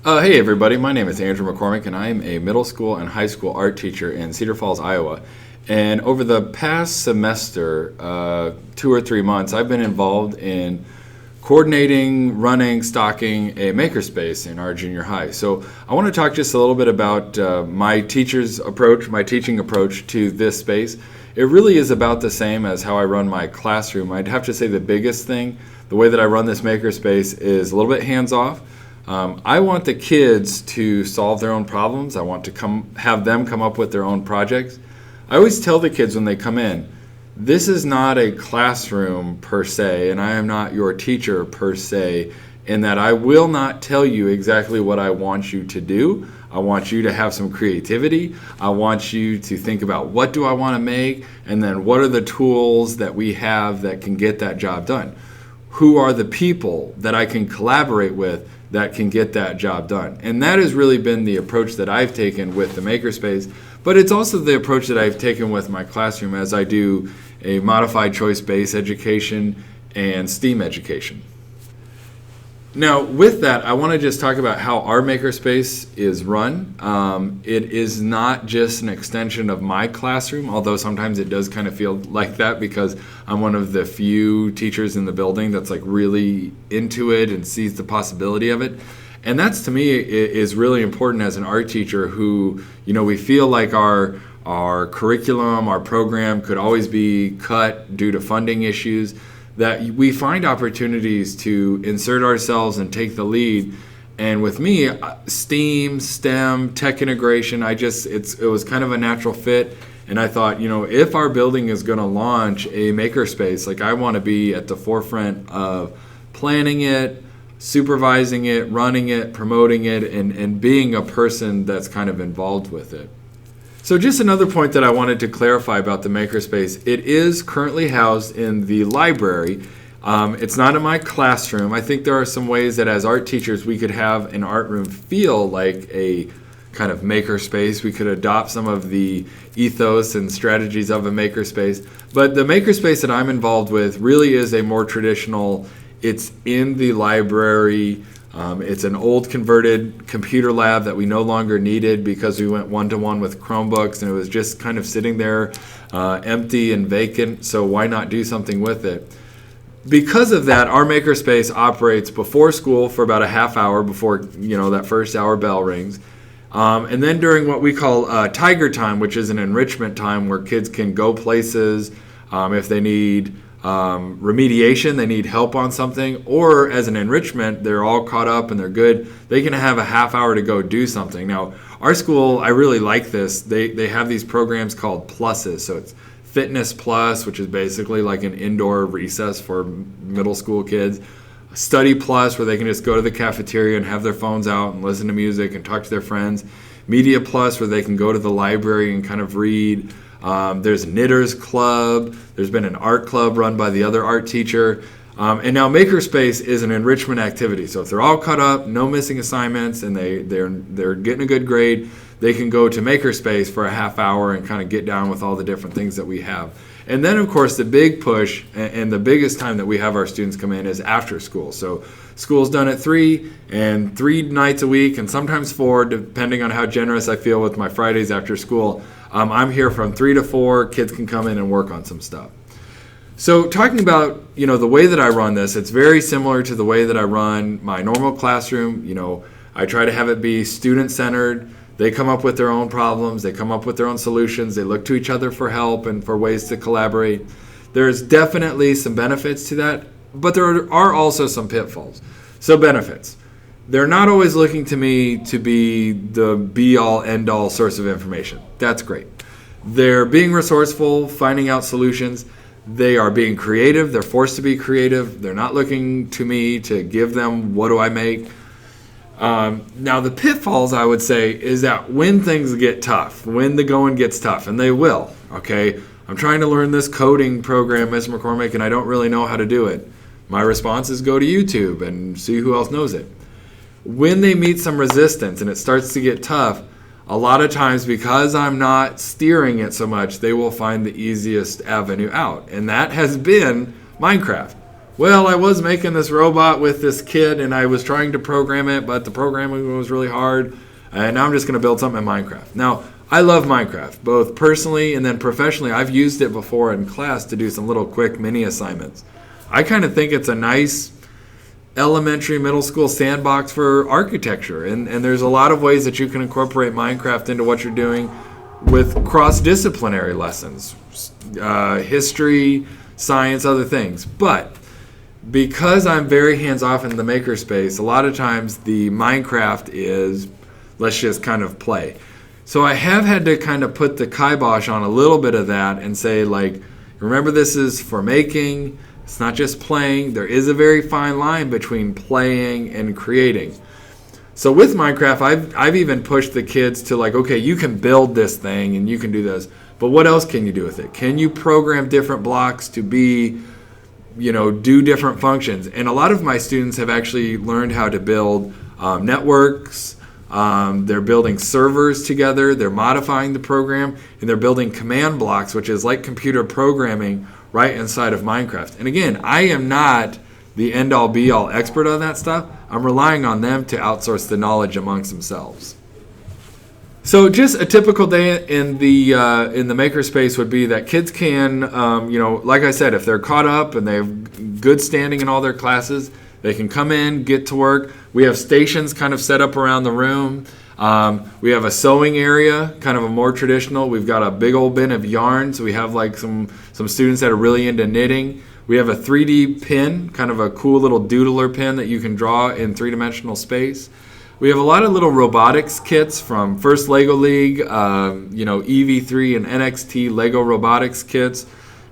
Hey everybody, my name is Andrew McCormick and I am a middle school and high school art teacher in Cedar Falls, Iowa. And over the past semester, 2 or 3 months, I've been involved in coordinating, running, stocking a makerspace in our junior high. So I want to talk just a little bit about my teaching approach to this space. It really is about the same as how I run my classroom. I'd have to say the biggest thing, the way that I run this makerspace is a little bit hands-off. I want the kids to solve their own problems. I want to have them come up with their own projects. I always tell the kids when they come in, this is not a classroom per se, and I am not your teacher per se, in that I will not tell you exactly what I want you to do. I want you to have some creativity. I want you to think about what do I want to make, and then what are the tools that we have that can get that job done. Who are the people that I can collaborate with that can get that job done? And that has really been the approach that I've taken with the Makerspace, but it's also the approach that I've taken with my classroom as I do a modified choice-based education and STEAM education. Now, with that, I want to just talk about how our Makerspace is run. It is not just an extension of my classroom, although sometimes it does kind of feel like that because I'm one of the few teachers in the building that's like really into it and sees the possibility of it. And that's, to me, is really important as an art teacher who, we feel like our curriculum, our program could always be cut due to funding issues, that we find opportunities to insert ourselves and take the lead. And with me, STEM, tech integration, it was kind of a natural fit. And I thought, if our building is going to launch a makerspace, like I want to be at the forefront of planning it, supervising it, running it, promoting it, and being a person that's kind of involved with it. So just another point that I wanted to clarify about the Makerspace, it is currently housed in the library. It's not in my classroom. I think there are some ways that as art teachers we could have an art room feel like a kind of makerspace. We could adopt some of the ethos and strategies of a makerspace. But the makerspace that I'm involved with really is a more traditional, it's in the library. It's an old converted computer lab that we no longer needed because we went one-to-one with Chromebooks and it was just kind of sitting there empty and vacant, so why not do something with it? Because of that, our makerspace operates before school for about a half hour before that first hour bell rings. And then during what we call Tiger Time, which is an enrichment time where kids can go places if they need remediation, they need help on something, or as an enrichment, they're all caught up and they're good, they can have a half hour to go do something. Now, our school, I really like this. They have these programs called pluses. So it's Fitness Plus, which is basically like an indoor recess for middle school kids. Study Plus, where they can just go to the cafeteria and have their phones out and listen to music and talk to their friends. Media Plus, where they can go to the library and kind of read. There's Knitters Club. There's been an art club run by the other art teacher. And now Makerspace is an enrichment activity. So if they're all caught up, no missing assignments, and they're getting a good grade, they can go to Makerspace for a half hour and kind of get down with all the different things that we have. And then, of course, the big push and the biggest time that we have our students come in is after school. So school's done at 3, and 3 nights a week, and sometimes 4, depending on how generous I feel with my Fridays after school. I'm here from 3 to 4. Kids can come in and work on some stuff. So talking about, the way that I run this, it's very similar to the way that I run my normal classroom. I try to have it be student-centered. They come up with their own problems. They come up with their own solutions. They look to each other for help and for ways to collaborate. There's definitely some benefits to that, but there are also some pitfalls. So benefits. They're not always looking to me to be the be-all, end-all source of information. That's great. They're being resourceful, finding out solutions. They are being creative. They're forced to be creative. They're not looking to me to give them what do I make. Now the pitfalls, I would say, is that when things get tough, when the going gets tough, and they will, okay? I'm trying to learn this coding program, Ms. McCormick, and I don't really know how to do it. My response is go to YouTube and see who else knows it. When they meet some resistance and it starts to get tough, a lot of times because I'm not steering it so much, they will find the easiest avenue out. And that has been Minecraft. well, I was making this robot with this kid and I was trying to program it, but the programming was really hard, and now I'm just going to build something in Minecraft. Now, I love Minecraft, both personally and then professionally. I've used it before in class to do some little quick mini assignments. I kind of think it's a nice elementary, middle school sandbox for architecture, and there's a lot of ways that you can incorporate Minecraft into what you're doing with cross-disciplinary lessons, history, science, other things. But because I'm very hands-off in the makerspace, a lot of times the Minecraft is, let's just kind of play. So I have had to kind of put the kibosh on a little bit of that and say, like, remember, this is for making, it's not just playing. There is a very fine line between playing and creating. So with Minecraft, I've even pushed the kids to, like, okay, you can build this thing and you can do this, but what else can you do with it? Can you program different blocks to be, do different functions? And a lot of my students have actually learned how to build networks. They're building servers together. They're modifying the program, and they're building command blocks, which is like computer programming right inside of Minecraft. And again, I am not the end-all be-all expert on that stuff. I'm relying on them to outsource the knowledge amongst themselves. So just a typical day in the makerspace would be that kids can, like I said, if they're caught up and they have good standing in all their classes, they can come in, get to work. We have stations kind of set up around the room. We have a sewing area, kind of a more traditional. We've got a big old bin of yarns. We have like some students that are really into knitting. We have a 3D pen, kind of a cool little doodler pen that you can draw in three-dimensional space. We have a lot of little robotics kits from First Lego League, EV3 and NXT Lego robotics kits,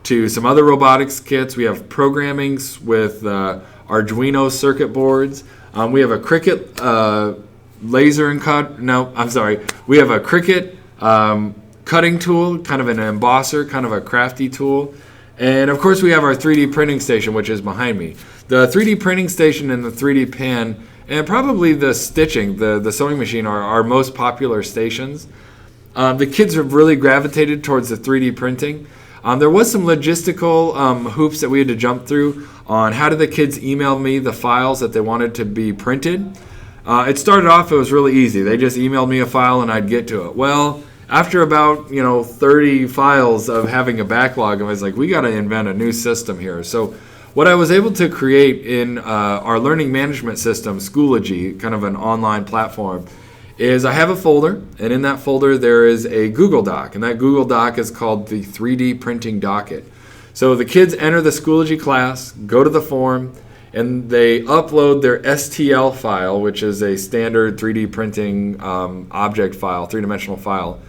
to some other robotics kits. We have programmings with Arduino circuit boards. We have a Cricut laser and cut. No, I'm sorry. We have a Cricut cutting tool, kind of an embosser, kind of a crafty tool. And of course, we have our 3D printing station, which is behind me. The 3D printing station and the 3D pen, and probably the stitching, the sewing machine, are our most popular stations. The kids have really gravitated towards the 3D printing. There was some logistical hoops that we had to jump through on how did the kids email me the files that they wanted to be printed. It started off, it was really easy. They just emailed me a file and I'd get to it. Well, after about 30 files of having a backlog, I was like, we got to invent a new system here. So what I was able to create in our learning management system, Schoology, kind of an online platform, is I have a folder, and in that folder there is a Google Doc, and that Google Doc is called the 3D printing docket. So the kids enter the Schoology class, go to the form, and they upload their STL file, which is a standard 3D printing object file, three-dimensional file.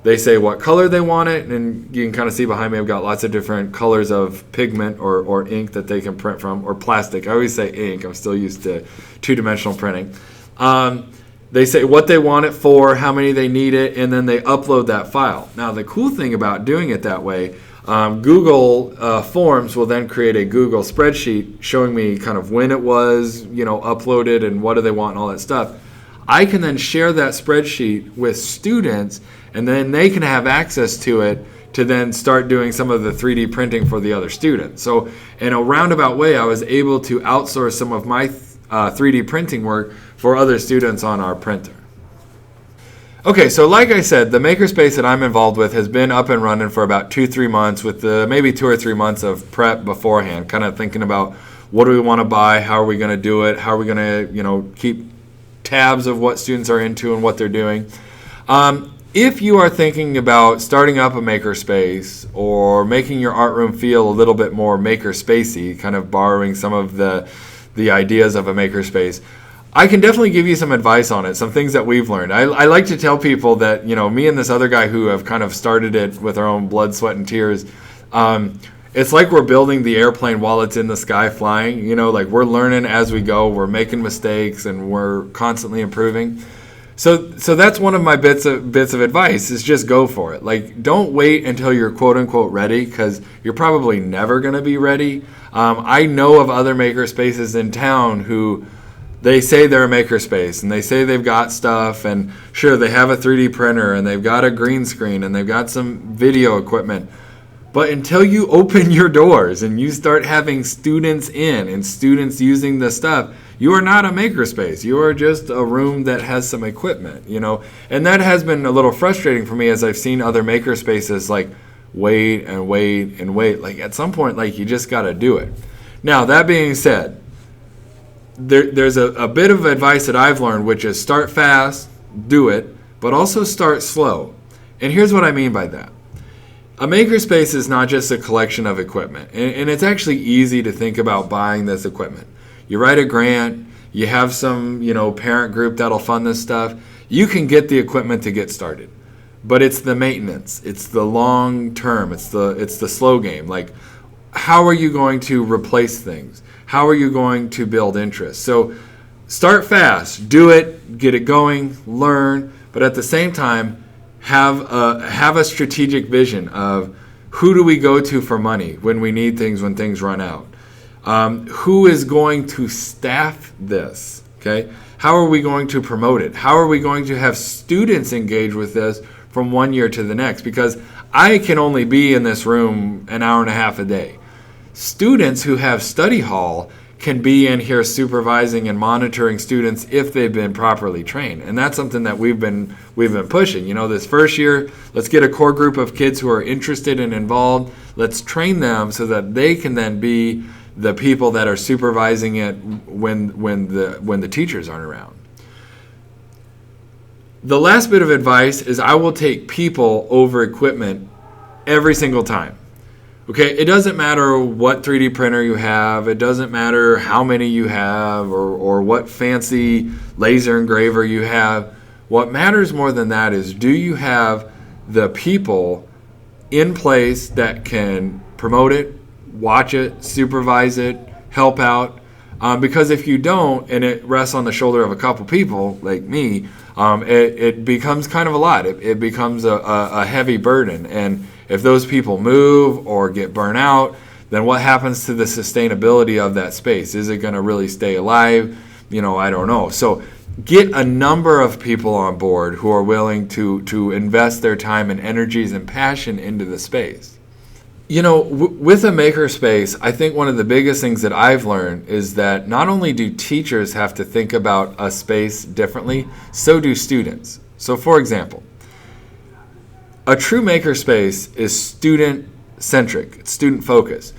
They say what color they want it, and you can kind of see behind me I've got lots of different colors of pigment or ink that they can print from, or plastic. I always say ink. I'm still used to two-dimensional printing. They say what they want it for, how many they need it, and then they upload that file. Now, the cool thing about doing it that way, Google Forms will then create a Google spreadsheet showing me kind of when it was, uploaded and what do they want and all that stuff. I can then share that spreadsheet with students, and then they can have access to it to then start doing some of the 3D printing for the other students. So in a roundabout way, I was able to outsource some of my 3D printing work for other students on our printer. Okay, so like I said, the makerspace that I'm involved with has been up and running for about 2-3 months, with maybe 2 or 3 months of prep beforehand, kind of thinking about what do we want to buy, how are we going to do it, how are we going to keep tabs of what students are into and what they're doing. If you are thinking about starting up a makerspace or making your art room feel a little bit more makerspacey, kind of borrowing some of the ideas of a makerspace, I can definitely give you some advice on it, some things that we've learned. I like to tell people that, me and this other guy who have kind of started it with our own blood, sweat, and tears, it's like we're building the airplane while it's in the sky flying. Like we're learning as we go, we're making mistakes, and we're constantly improving. So that's one of my bits of advice, is just go for it. Like, don't wait until you're quote unquote ready, because you're probably never going to be ready. I know of other maker spaces in town who they say they're a makerspace and they say they've got stuff, and sure, they have a 3D printer and they've got a green screen and they've got some video equipment. But until you open your doors and you start having students in and students using the stuff, you are not a makerspace. You are just a room that has some equipment, And that has been a little frustrating for me as I've seen other makerspaces like wait and wait and wait. Like at some point, like you just got to do it. Now, that being said, there's a bit of advice that I've learned, which is start fast, do it, but also start slow. And here's what I mean by that. A makerspace is not just a collection of equipment, and it's actually easy to think about buying this equipment. You write a grant, you have some, parent group that'll fund this stuff. You can get the equipment to get started, but it's the maintenance, it's the long term, it's the slow game. Like, how are you going to replace things? How are you going to build interest? So, start fast, do it, get it going, learn, but at the same time, have a strategic vision of who do we go to for money when we need things, when things run out. Who is going to staff this? Okay, how are we going to promote it? How are we going to have students engage with this from one year to the next? Because I can only be in this room an hour and a half a day. Students who have study hall can be in here supervising and monitoring students if they've been properly trained. And that's something that we've been pushing. This first year, let's get a core group of kids who are interested and involved. Let's train them so that they can then be the people that are supervising it when the teachers aren't around. The last bit of advice is I will take people over equipment every single time. Okay, it doesn't matter what 3D printer you have, it doesn't matter how many you have or what fancy laser engraver you have. What matters more than that is, do you have the people in place that can promote it, watch it, supervise it, help out? Because if you don't, and it rests on the shoulder of a couple people like me, it becomes kind of a lot. It becomes a heavy burden. And if those people move or get burnt out, then what happens to the sustainability of that space? Is it going to really stay alive? I don't know. So get a number of people on board who are willing to invest their time and energies and passion into the space. With a makerspace, I think one of the biggest things that I've learned is that not only do teachers have to think about a space differently, so do students. So for example, a true makerspace is student-centric, it's student-focused.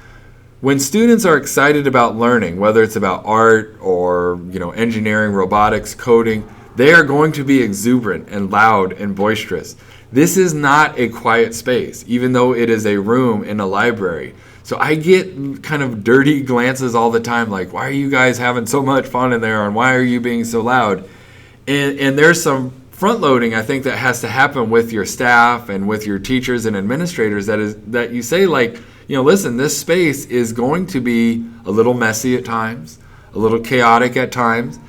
When students are excited about learning, whether it's about art or engineering, robotics, coding, they are going to be exuberant and loud and boisterous. This is not a quiet space, even though it is a room in a library. So I get kind of dirty glances all the time, like, why are you guys having so much fun in there, and why are you being so loud? And there's some front loading, I think, that has to happen with your staff and with your teachers and administrators that you say, like, listen, this space is going to be a little messy at times, a little chaotic at times.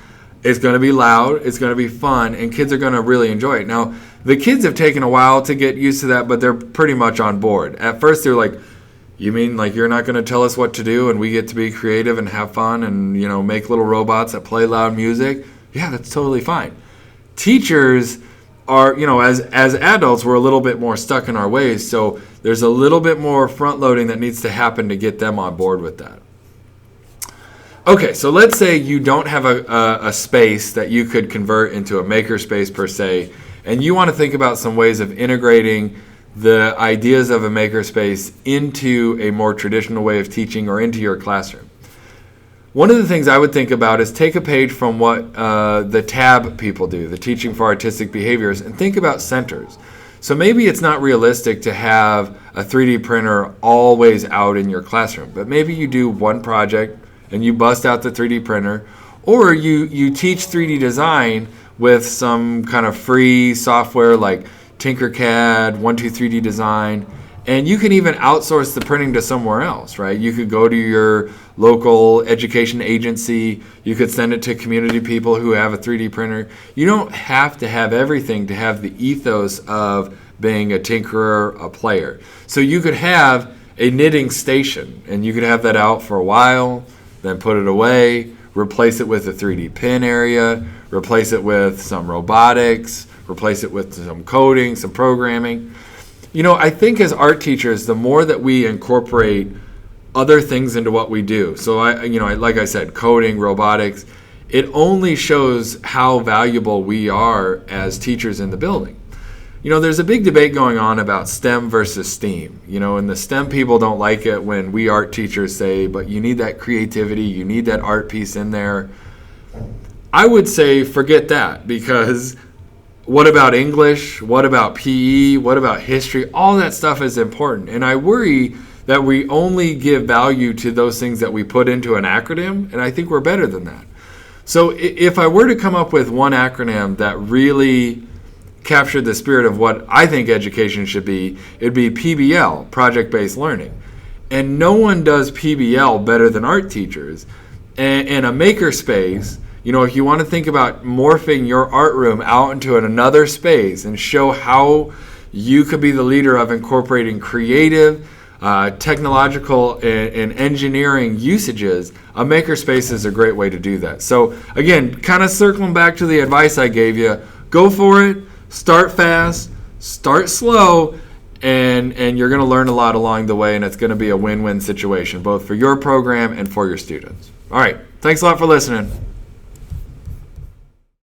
It's going to be loud, it's going to be fun, and kids are going to really enjoy it. Now, the kids have taken a while to get used to that, but they're pretty much on board. At first, they're like, you mean like you're not going to tell us what to do and we get to be creative and have fun and, make little robots that play loud music? Yeah, that's totally fine. Teachers are, as adults, we're a little bit more stuck in our ways, so there's a little bit more front loading that needs to happen to get them on board with that. Okay, so let's say you don't have a space that you could convert into a makerspace per se, and you want to think about some ways of integrating the ideas of a makerspace into a more traditional way of teaching or into your classroom. One of the things I would think about is take a page from what the TAB people do, the Teaching for Artistic Behaviors, and think about centers. So maybe it's not realistic to have a 3D printer always out in your classroom, but maybe you do one project and you bust out the 3D printer, or you teach 3D design with some kind of free software like Tinkercad, 123D Design, and you can even outsource the printing to somewhere else, right? You could go to your local education agency, you could send it to community people who have a 3D printer. You don't have to have everything to have the ethos of being a tinkerer, a player. So you could have a knitting station, and you could have that out for a while, then put it away, replace it with a 3D pen area, replace it with some robotics, replace it with some coding, some programming. I think as art teachers, the more that we incorporate other things into what we do, so like I said, coding, robotics, it only shows how valuable we are as teachers in the building. There's a big debate going on about STEM versus STEAM. And the STEM people don't like it when we art teachers say, but you need that creativity, you need that art piece in there. I would say forget that, because what about English? What about PE? What about history? All that stuff is important. And I worry that we only give value to those things that we put into an acronym, and I think we're better than that. So if I were to come up with one acronym that really captured the spirit of what I think education should be, it'd be PBL, project-based learning. And no one does PBL better than art teachers. And a makerspace, if you want to think about morphing your art room out into another space and show how you could be the leader of incorporating creative, technological, and engineering usages, a makerspace is a great way to do that. So again, kind of circling back to the advice I gave you, go for it, start fast, start slow, and you're going to learn a lot along the way, and it's going to be a win-win situation, both for your program and for your students. All right, thanks a lot for listening.